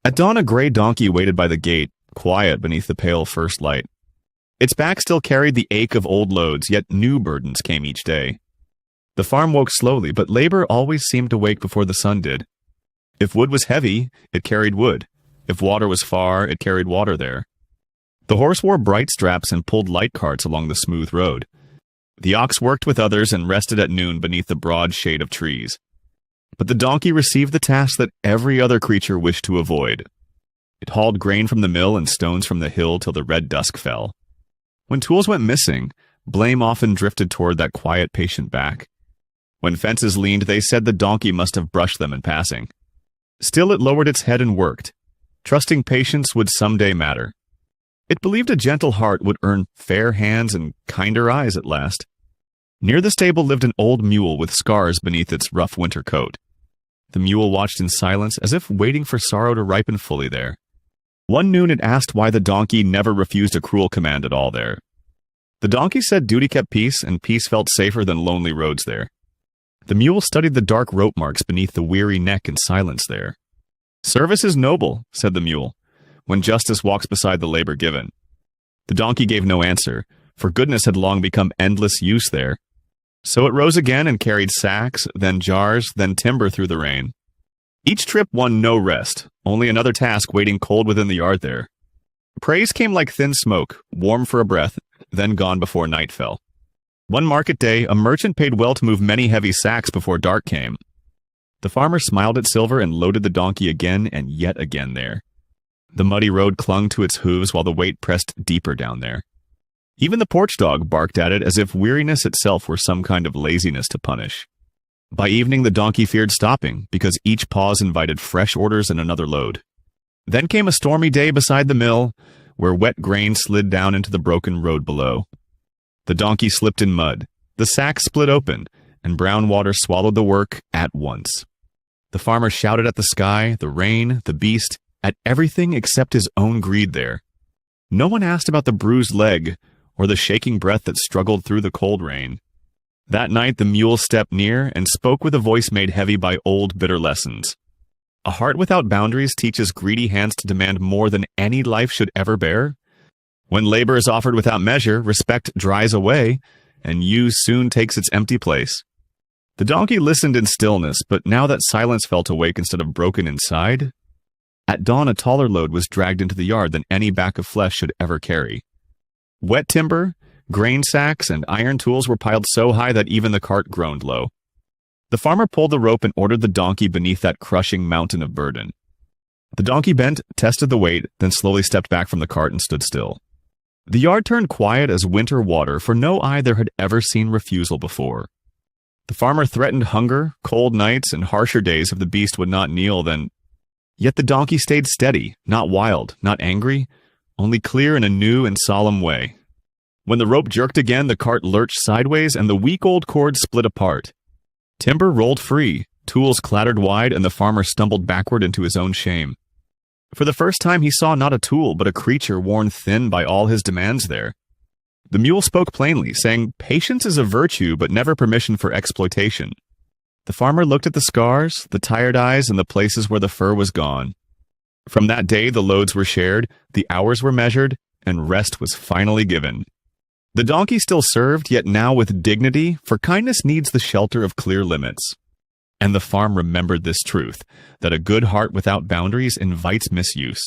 At dawn, a gray donkey waited by the gate, quiet beneath the pale first light. Its back still carried the ache of old loads, yet new burdens came each day. The farm woke slowly, but labor always seemed to wake before the sun did. If wood was heavy, it carried wood. If water was far, it carried water there. The horse wore bright straps and pulled light carts along the smooth road. The ox worked with others and rested at noon beneath the broad shade of trees. But the donkey received the task that every other creature wished to avoid. It hauled grain from the mill and stones from the hill till the red dusk fell. When tools went missing, blame often drifted toward that quiet, patient back. When fences leaned, they said the donkey must have brushed them in passing. Still it lowered its head and worked, trusting patience would someday matter. It believed a gentle heart would earn fair hands and kinder eyes at last. Near the stable lived an old mule with scars beneath its rough winter coat. The mule watched in silence, as if waiting for sorrow to ripen fully there. One noon it asked why the donkey never refused a cruel command at all there. The donkey said duty kept peace, and peace felt safer than lonely roads there. The mule studied the dark rope marks beneath the weary neck in silence there. Service is noble, said the mule, when justice walks beside the labor given. The donkey gave no answer, for goodness had long become endless use there. So it rose again and carried sacks, then jars, then timber through the rain. Each trip won no rest, only another task waiting cold within the yard there. Praise came like thin smoke, warm for a breath, then gone before night fell. One market day, a merchant paid well to move many heavy sacks before dark came. The farmer smiled at Silver and loaded the donkey again and yet again there. The muddy road clung to its hooves while the weight pressed deeper down there. Even the porch dog barked at it as if weariness itself were some kind of laziness to punish. By evening, the donkey feared stopping, because each pause invited fresh orders and another load. Then came a stormy day beside the mill, where wet grain slid down into the broken road below. The donkey slipped in mud, the sack split open, and brown water swallowed the work at once. The farmer shouted at the sky, the rain, the beast, at everything except his own greed there. No one asked about the bruised leg, or the shaking breath that struggled through the cold rain. That night the mule stepped near and spoke with a voice made heavy by old bitter lessons. A heart without boundaries teaches greedy hands to demand more than any life should ever bear. When labor is offered without measure, respect dries away, and use soon takes its empty place. The donkey listened in stillness, but now that silence felt awake instead of broken inside. At dawn, a taller load was dragged into the yard than any back of flesh should ever carry. Wet timber, grain sacks, and iron tools were piled so high that even the cart groaned low. The farmer pulled the rope and ordered the donkey beneath that crushing mountain of burden. The donkey bent, tested the weight, then slowly stepped back from the cart and stood still. The yard turned quiet as winter water, for no eye there had ever seen refusal before. The farmer threatened hunger, cold nights, and harsher days if the beast would not kneel, then... Yet the donkey stayed steady, not wild, not angry, only clear in a new and solemn way. When the rope jerked again, the cart lurched sideways, and the weak old cord split apart. Timber rolled free, tools clattered wide, and the farmer stumbled backward into his own shame. For the first time he saw not a tool, but a creature worn thin by all his demands there. The mule spoke plainly, saying, "Patience is a virtue, but never permission for exploitation." The farmer looked at the scars, the tired eyes, and the places where the fur was gone. From that day the loads were shared, the hours were measured, and rest was finally given. The donkey still served, yet now with dignity, for kindness needs the shelter of clear limits. And the farm remembered this truth, that a good heart without boundaries invites misuse,